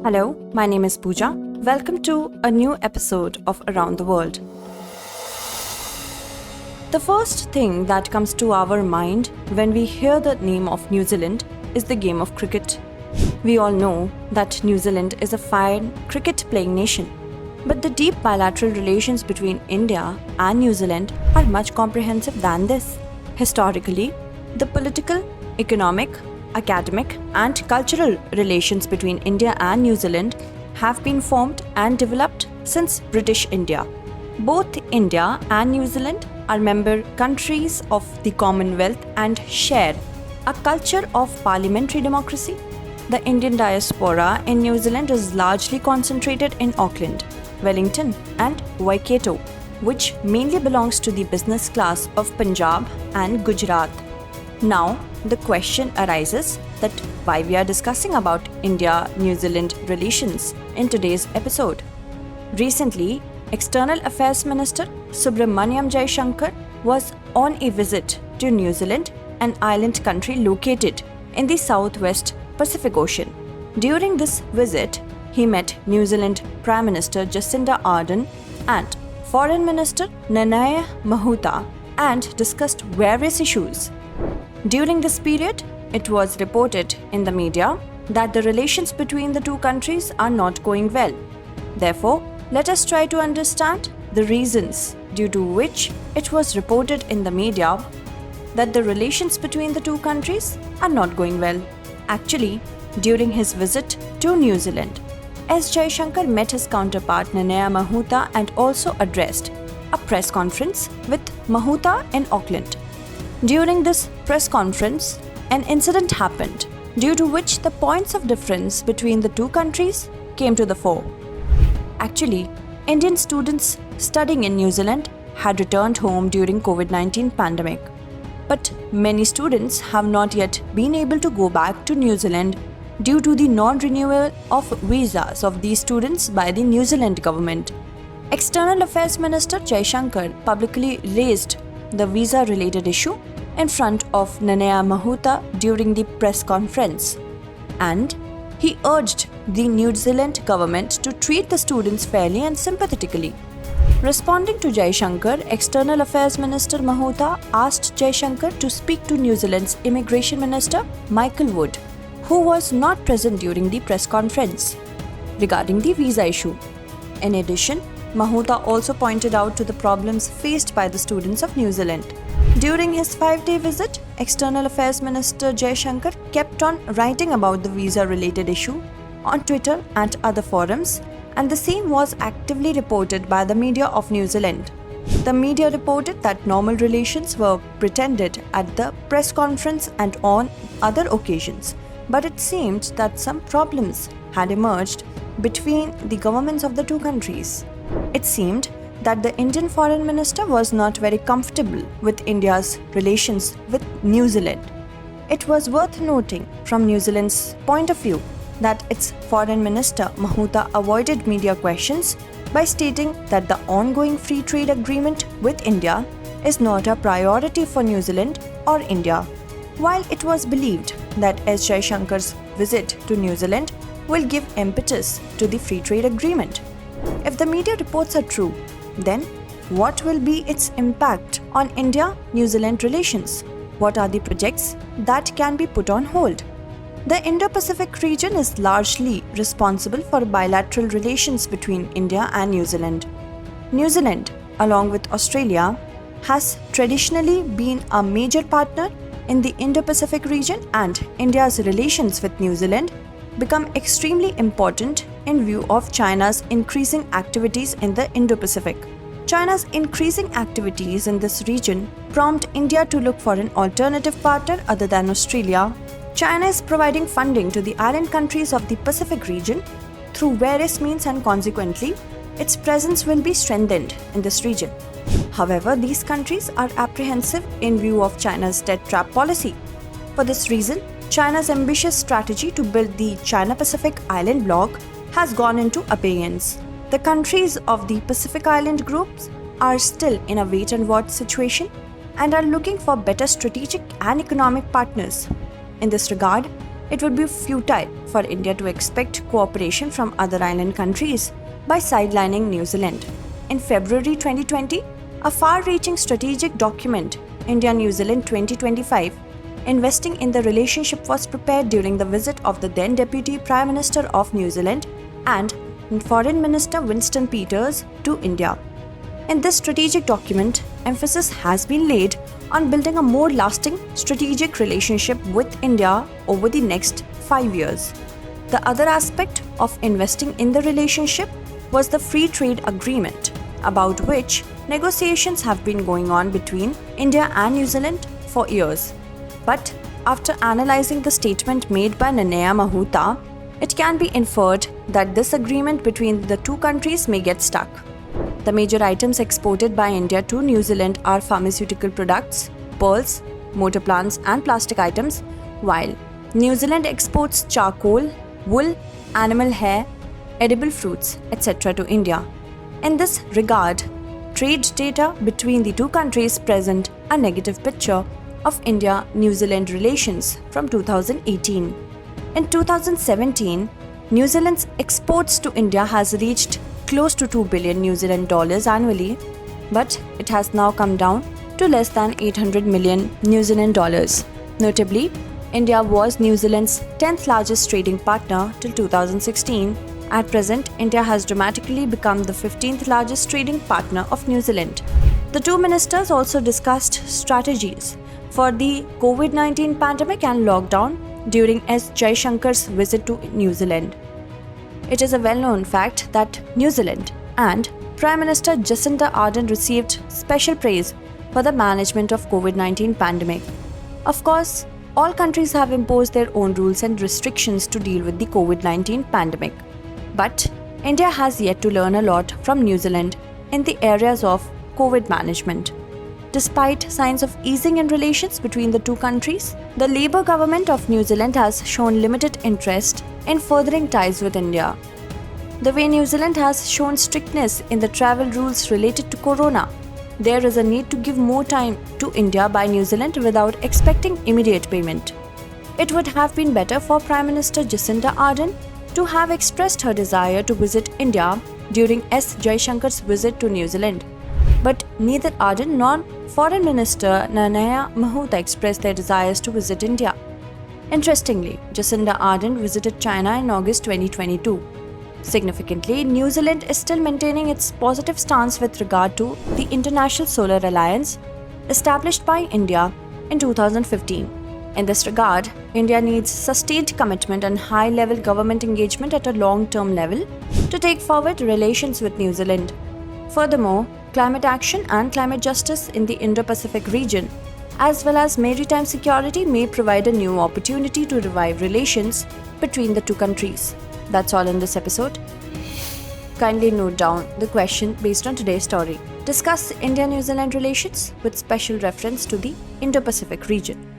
Hello, my name is Pooja. Welcome to a new episode of Around the World. The first thing that comes to our mind when we hear the name of New Zealand is the game of cricket. We all know that New Zealand is a fine cricket-playing nation. But the deep bilateral relations between India and New Zealand are much comprehensive than this. Historically, the political, economic, academic, and cultural relations between India and New Zealand have been formed and developed since British India. Both India and New Zealand are member countries of the Commonwealth and share a culture of parliamentary democracy. The Indian diaspora in New Zealand is largely concentrated in Auckland, Wellington, and Waikato, which mainly belongs to the business class of Punjab and Gujarat. Now, the question arises that why we are discussing about India-New Zealand relations in today's episode. Recently, External Affairs Minister Subramaniam Jaishankar was on a visit to New Zealand, an island country located in the southwest Pacific Ocean. During this visit, he met New Zealand Prime Minister Jacinda Ardern and Foreign Minister Nanaia Mahuta and discussed various issues. During this period, it was reported in the media that the relations between the two countries are not going well. Therefore, let us try to understand the reasons due to which it was reported in the media that the relations between the two countries are not going well. Actually, during his visit to New Zealand, S. Jaishankar met his counterpart Nanaia Mahuta and also addressed a press conference with Mahuta in Auckland. During this press conference, an incident happened due to which the points of difference between the two countries came to the fore. Actually, Indian students studying in New Zealand had returned home during COVID-19 pandemic. But many students have not yet been able to go back to New Zealand due to the non-renewal of visas of these students by the New Zealand government. External Affairs Minister Jaishankar publicly raised the visa-related issue in front of Nanaia Mahuta during the press conference, and he urged the New Zealand government to treat the students fairly and sympathetically. Responding to Jaishankar, External Affairs Minister Mahuta asked Jaishankar to speak to New Zealand's Immigration Minister Michael Wood, who was not present during the press conference, regarding the visa issue. In addition, Mahuta also pointed out to the problems faced by the students of New Zealand. During his 5-day visit, External Affairs Minister Jaishankar kept on writing about the visa-related issue on Twitter and other forums, and the same was actively reported by the media of New Zealand. The media reported that normal relations were pretended at the press conference and on other occasions, but it seemed that some problems had emerged between the governments of the two countries. It seemed that the Indian Foreign Minister was not very comfortable with India's relations with New Zealand. It was worth noting from New Zealand's point of view that its Foreign Minister Mahuta avoided media questions by stating that the ongoing free trade agreement with India is not a priority for New Zealand or India, while it was believed that S. Jaishankar's visit to New Zealand will give impetus to the free trade agreement. If the media reports are true, then what will be its impact on India-New Zealand relations? What are the projects that can be put on hold? The Indo-Pacific region is largely responsible for bilateral relations between India and New Zealand. New Zealand, along with Australia, has traditionally been a major partner in the Indo-Pacific region, and India's relations with New Zealand become extremely important in view of China's increasing activities in the Indo-Pacific. China's increasing activities in this region prompt India to look for an alternative partner other than Australia. China is providing funding to the island countries of the Pacific region through various means, and consequently, its presence will be strengthened in this region. However, these countries are apprehensive in view of China's debt trap policy. For this reason, China's ambitious strategy to build the China-Pacific Island bloc has gone into abeyance. The countries of the Pacific Island groups are still in a wait-and-watch situation and are looking for better strategic and economic partners. In this regard, it would be futile for India to expect cooperation from other island countries by sidelining New Zealand. In February 2020, a far-reaching strategic document, India-New Zealand 2025, investing in the relationship was prepared during the visit of the then Deputy Prime Minister of New Zealand and Foreign Minister Winston Peters to India. In this strategic document, emphasis has been laid on building a more lasting strategic relationship with India over the next 5 years. The other aspect of investing in the relationship was the free trade agreement, about which negotiations have been going on between India and New Zealand for years. But after analyzing the statement made by Nanaia Mahuta, it can be inferred that this agreement between the two countries may get stuck. The major items exported by India to New Zealand are pharmaceutical products, pearls, motor plants and plastic items, while New Zealand exports charcoal, wool, animal hair, edible fruits, etc. to India. In this regard, trade data between the two countries present a negative picture of India-New Zealand relations from 2018. In 2017, New Zealand's exports to India has reached close to 2 billion New Zealand dollars annually, but it has now come down to less than 800 million New Zealand dollars. Notably, India was New Zealand's 10th largest trading partner till 2016. At present, India has dramatically become the 15th largest trading partner of New Zealand. The two ministers also discussed strategies for the COVID-19 pandemic and lockdown during S. Jaishankar's visit to New Zealand. It is a well-known fact that New Zealand and Prime Minister Jacinda Ardern received special praise for the management of COVID-19 pandemic. Of course, all countries have imposed their own rules and restrictions to deal with the COVID-19 pandemic. But India has yet to learn a lot from New Zealand in the areas of COVID management. Despite signs of easing in relations between the two countries, the Labour government of New Zealand has shown limited interest in furthering ties with India. The way New Zealand has shown strictness in the travel rules related to corona, there is a need to give more time to India by New Zealand without expecting immediate payment. It would have been better for Prime Minister Jacinda Ardern to have expressed her desire to visit India during S. Jaishankar's visit to New Zealand. But neither Ardern nor Foreign Minister Nanaia Mahuta expressed their desires to visit India. Interestingly, Jacinda Ardern visited China in August 2022. Significantly, New Zealand is still maintaining its positive stance with regard to the International Solar Alliance established by India in 2015. In this regard, India needs sustained commitment and high-level government engagement at a long-term level to take forward relations with New Zealand. Furthermore, climate action and climate justice in the Indo-Pacific region, as well as maritime security, may provide a new opportunity to revive relations between the two countries. That's all in this episode. Kindly note down the question based on today's story. Discuss India-New Zealand relations with special reference to the Indo-Pacific region.